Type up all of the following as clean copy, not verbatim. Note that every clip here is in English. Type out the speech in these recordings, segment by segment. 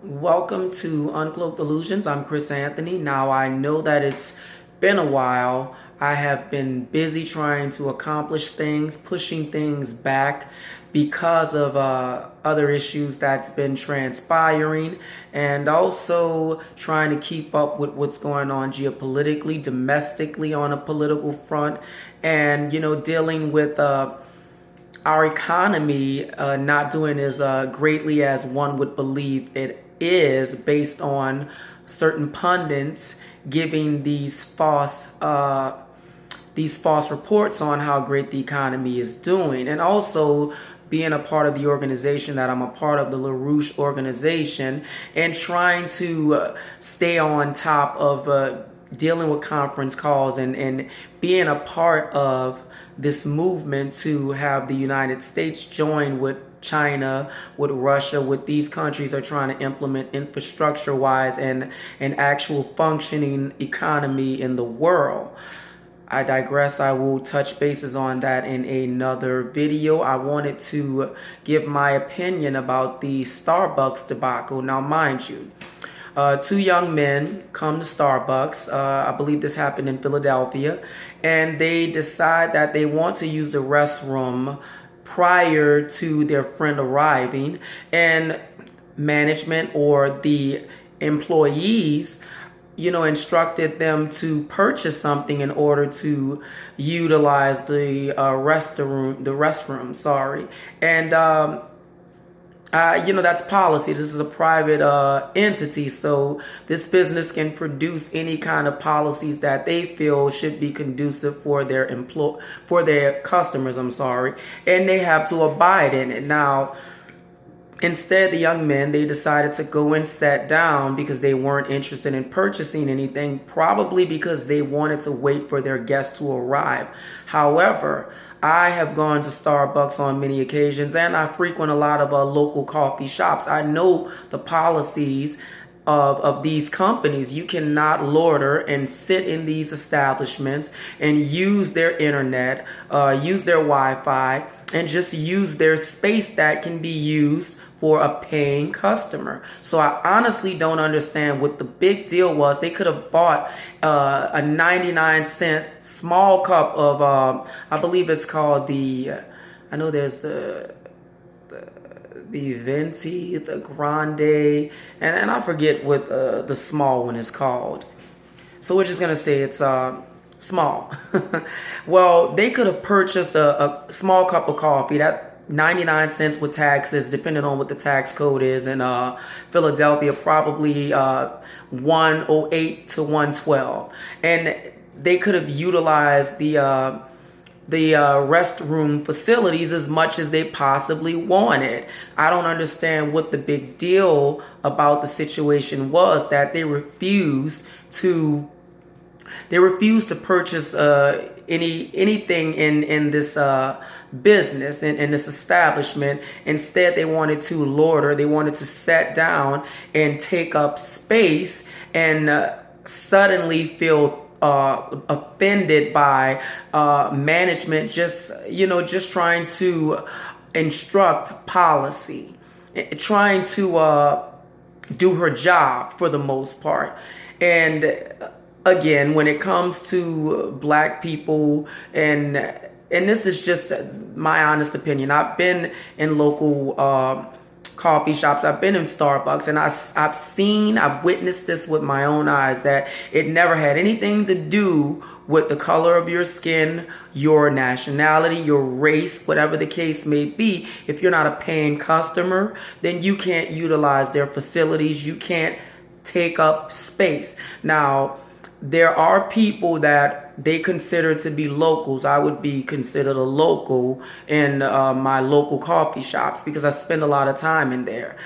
Welcome to Uncloaked Illusions. I'm Chris Anthony. Now, I know that it's been a while. I have been busy trying to accomplish things, pushing things back because of other issues that's been transpiring, and also trying to keep up with what's going on geopolitically, domestically on a political front, and, dealing with our economy not doing as greatly as one would believe it is, based on certain pundits giving these false reports on how great the economy is doing, and also being a part of the organization that I'm a part of, the LaRouche organization, and trying to stay on top of dealing with conference calls and being a part of this movement to have the United States join with China, with Russia, with these countries are trying to implement infrastructure-wise and an actual functioning economy in the world. I digress. I will touch bases on that in another video. I wanted to give my opinion about the Starbucks debacle. Now, mind you, two young men come to Starbucks. I believe this happened in Philadelphia, and they decide that they want to use the restroom prior to their friend arriving, and management or the employees instructed them to purchase something in order to utilize the restroom, sorry. And that's policy. This is a private entity, so this business can produce any kind of policies that they feel should be conducive for their customers. I'm sorry, and they have to abide in it. Now, instead, the young men, they decided to go and sit down because they weren't interested in purchasing anything, probably because they wanted to wait for their guests to arrive. However, I have gone to Starbucks on many occasions, and I frequent a lot of local coffee shops. I know the policies of these companies. You cannot loiter and sit in these establishments and use their internet, use their Wi-Fi, and just use their space that can be used for a paying customer. So I honestly don't understand what the big deal was. They could have bought a 99-cent small cup of, I believe it's called I know there's the Venti, the Grande, and I forget what the small one is called. So we're just gonna say it's small. Well, they could have purchased a small cup of coffee, that 99 cents with taxes, depending on what the tax code is in Philadelphia, probably 108 to 112, and they could have utilized the restroom facilities as much as they possibly wanted. I don't understand what the big deal about the situation was, that they refused to purchase anything in this business, in this establishment. Instead, they wanted to loiter. They wanted to sit down and take up space, and suddenly feel offended by management just trying to instruct policy, trying to do her job for the most part. And again, when it comes to black people, and this is just my honest opinion, I've been in local coffee shops, I've been in Starbucks, and I've witnessed this with my own eyes, that it never had anything to do with the color of your skin, your nationality, your race, whatever the case may be. If you're not a paying customer, then you can't utilize their facilities, you can't take up space. Now, there are people that they consider to be locals. I would be considered a local in my local coffee shops because I spend a lot of time in there.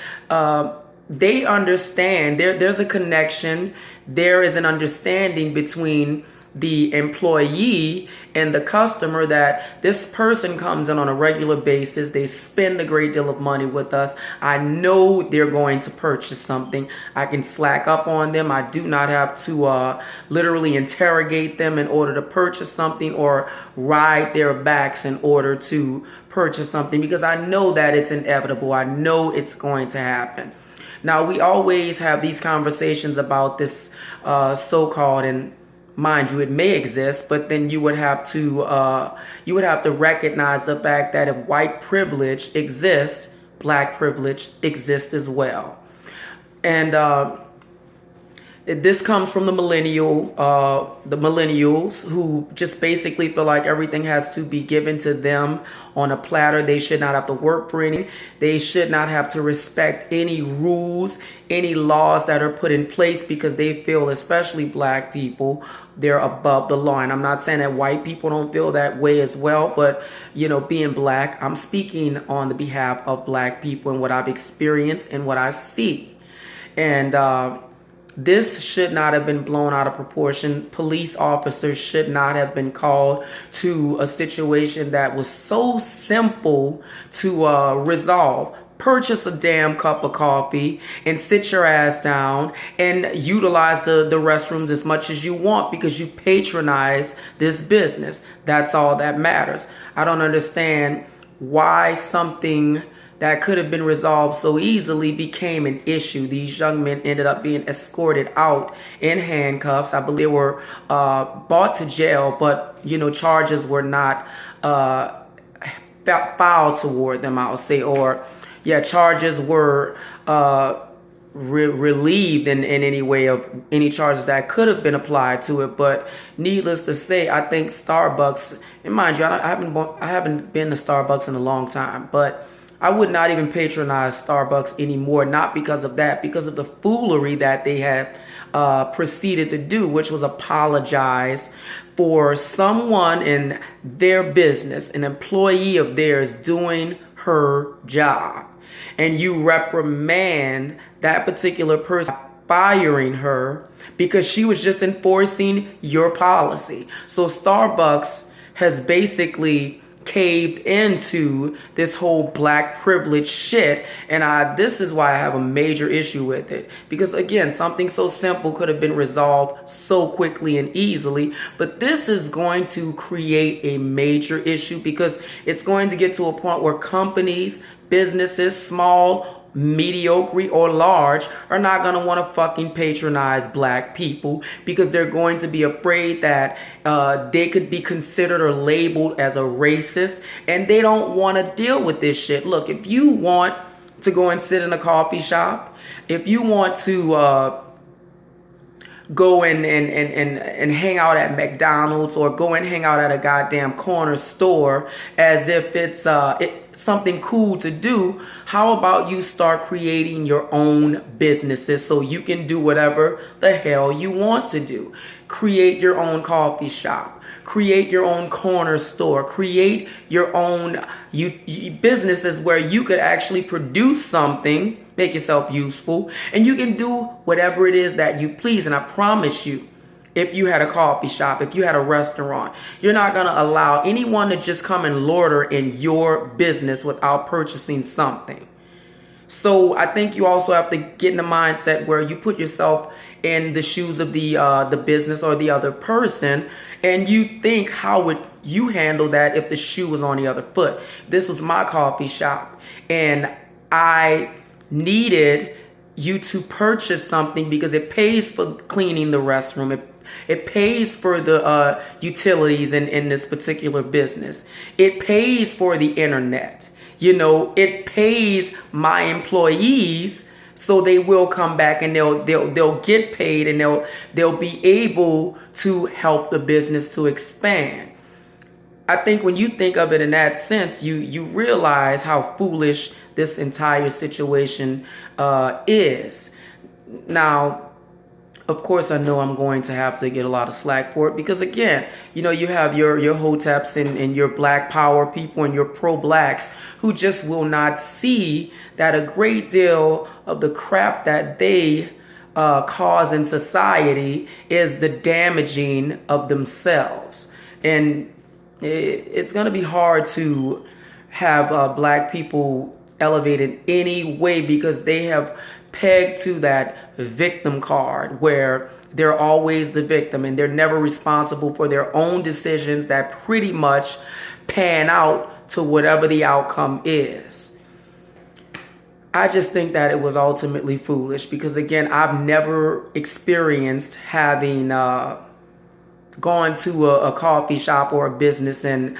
They understand, there's a connection, there is an understanding between the employee and the customer, that this person comes in on a regular basis, they spend a great deal of money with us. I know they're going to purchase something. I can slack up on them. I do not have to literally interrogate them in order to purchase something, or ride their backs in order to purchase something, because I know that it's inevitable. I know it's going to happen. Now, we always have these conversations about this so-called, and mind you, it may exist, but then you would have to recognize the fact that if white privilege exists, black privilege exists as well. And this comes from the millennials who just basically feel like everything has to be given to them on a platter. They should not have to work for anything. They should not have to respect any rules, any laws that are put in place, because they feel, especially black people, they're above the law. And I'm not saying that white people don't feel that way as well, but, you know, being black, I'm speaking on the behalf of black people and what I've experienced and what I see. And this should not have been blown out of proportion. Police officers should not have been called to a situation that was so simple to resolve. Purchase a damn cup of coffee and sit your ass down and utilize the restrooms as much as you want, because you patronize this business. That's all that matters. I don't understand why something that could have been resolved so easily became an issue. These young men ended up being escorted out in handcuffs. I believe they were brought to jail, but, you know, charges were not filed toward them, I'll say, or charges were relieved in any way of any charges that could have been applied to it. But needless to say, I think Starbucks, and mind you, I haven't been to Starbucks in a long time, but I would not even patronize Starbucks anymore, not because of that, because of the foolery that they have proceeded to do, which was apologize for someone in their business, an employee of theirs, doing her job. And you reprimand that particular person, firing her because she was just enforcing your policy. So Starbucks has basically caved into this whole black privilege shit, and this is why I have a major issue with it, because again, something so simple could have been resolved so quickly and easily, but this is going to create a major issue, because it's going to get to a point where companies, businesses, small, mediocre or large, are not going to want to fucking patronize black people, because they're going to be afraid that they could be considered or labeled as a racist, and they don't want to deal with this shit. Look, if you want to go and sit in a coffee shop, if you want to go and hang out at McDonald's, or go and hang out at a goddamn corner store as if it's something cool to do, how about you start creating your own businesses so you can do whatever the hell you want to do? Create your own coffee shop, create your own corner store, create your own businesses where you could actually produce something, make yourself useful, and you can do whatever it is that you please. And I promise you, if you had a coffee shop, if you had a restaurant, you're not going to allow anyone to just come and loiter in your business without purchasing something. So I think you also have to get in the mindset where you put yourself in the shoes of the business or the other person, and you think, how would you handle that if the shoe was on the other foot? This was my coffee shop, and I needed you to purchase something because it pays for cleaning the restroom. It pays for the utilities in this particular business. It pays for the internet. You know, it pays my employees, so they will come back and they'll get paid, and they'll be able to help the business to expand. I think when you think of it in that sense, you realize how foolish this entire situation is. Now, of course, I know I'm going to have to get a lot of slack for it, because again, you know, you have your hoteps and your black power people and your pro-blacks who just will not see that a great deal of the crap that they cause in society is the damaging of themselves. And it's going to be hard to have black people elevated any way, because they have pegged to that victim card where they're always the victim and they're never responsible for their own decisions that pretty much pan out to whatever the outcome is. I just think that it was ultimately foolish because, again, I've never experienced having gone to a coffee shop or a business and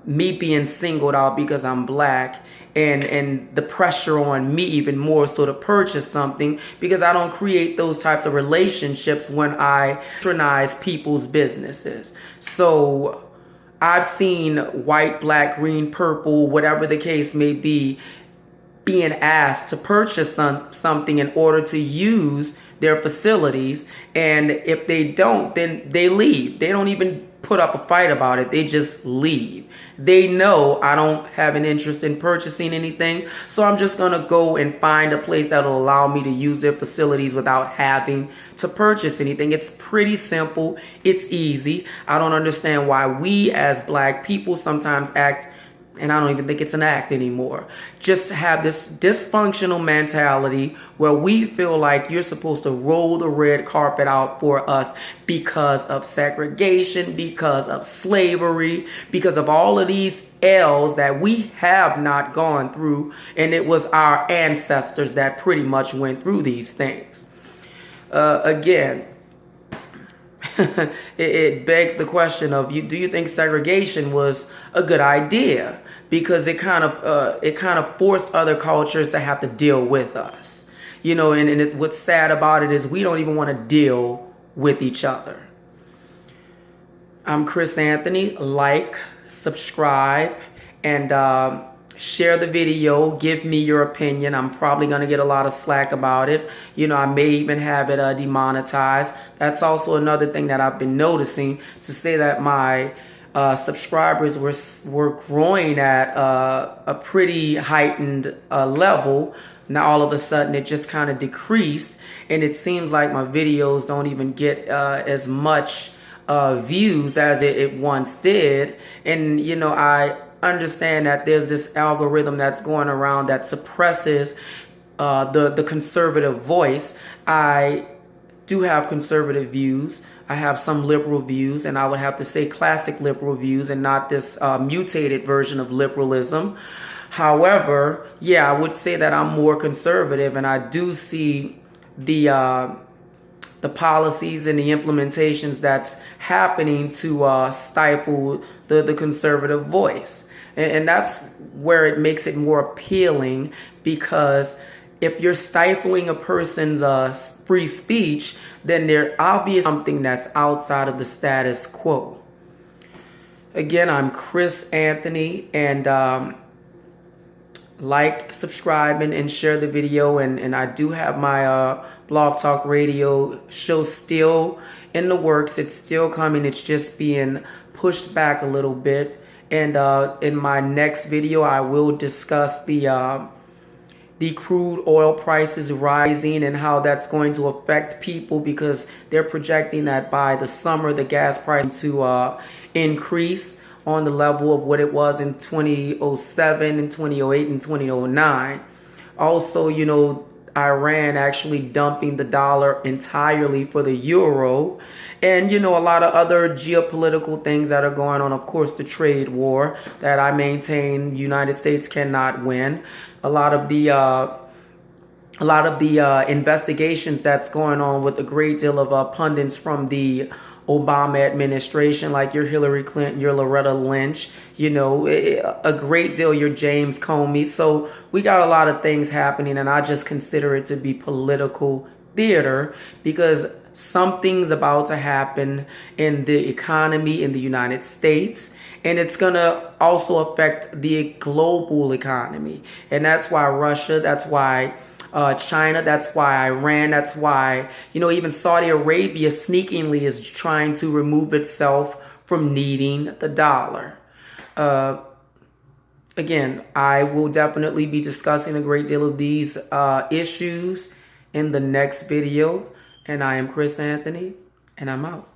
me being singled out because I'm black, and the pressure on me even more so to purchase something, because I don't create those types of relationships when I patronize people's businesses. So I've seen white, black, green, purple, whatever the case may be, being asked to purchase something in order to use their facilities, and if they don't, then they leave. They don't even put up a fight about it. They just leave. They know I don't have an interest in purchasing anything, so I'm just gonna go and find a place that'll allow me to use their facilities without having to purchase anything. It's pretty simple. It's easy. I don't understand why we as black people sometimes act, and I don't even think it's an act anymore, just have this dysfunctional mentality where we feel like you're supposed to roll the red carpet out for us because of segregation, because of slavery, because of all of these L's that we have not gone through, and it was our ancestors that pretty much went through these things. Again, it begs the question of, do you think segregation was a good idea? Because it kind of forced other cultures to have to deal with us, you know. And what's sad about it is we don't even want to deal with each other. I'm Chris Anthony. Like, subscribe, and share the video. Give me your opinion. I'm probably going to get a lot of slack about it. You know, I may even have it demonetized. That's also another thing that I've been noticing, to say that my subscribers were growing at a pretty heightened level. Now all of a sudden it just kind of decreased, and it seems like my videos don't even get as much views as it once did. And you know, I understand that there's this algorithm that's going around that suppresses the conservative voice. I do have conservative views. I have some liberal views, and I would have to say classic liberal views and not this mutated version of liberalism. However, yeah, I would say that I'm more conservative, and I do see the policies and the implementations that's happening to stifle the conservative voice. And that's where it makes it more appealing, because if you're stifling a person's free speech, then they're obviously something that's outside of the status quo. Again, I'm Chris Anthony, and like, subscribe, and share the video. And I do have my Blog Talk Radio show still in the works. It's still coming. It's just being pushed back a little bit. And in my next video, I will discuss the crude oil prices rising and how that's going to affect people, because they're projecting that by the summer the gas price to increase on the level of what it was in 2007 and 2008 and 2009. Also, you know, Iran actually dumping the dollar entirely for the euro, and you know, a lot of other geopolitical things that are going on. Of course, the trade war that I maintain the United States cannot win. A lot of the investigations that's going on with a great deal of pundits from the Obama administration, like your Hillary Clinton, your Loretta Lynch, you know, a great deal, your James Comey. So we got a lot of things happening, and I just consider it to be political theater, because something's about to happen in the economy in the United States, and it's going to also affect the global economy. And that's why Russia, that's why China, that's why Iran, that's why, you know, even Saudi Arabia sneakingly is trying to remove itself from needing the dollar. Again, I will definitely be discussing a great deal of these issues in the next video. And I am Chris Anthony, and I'm out.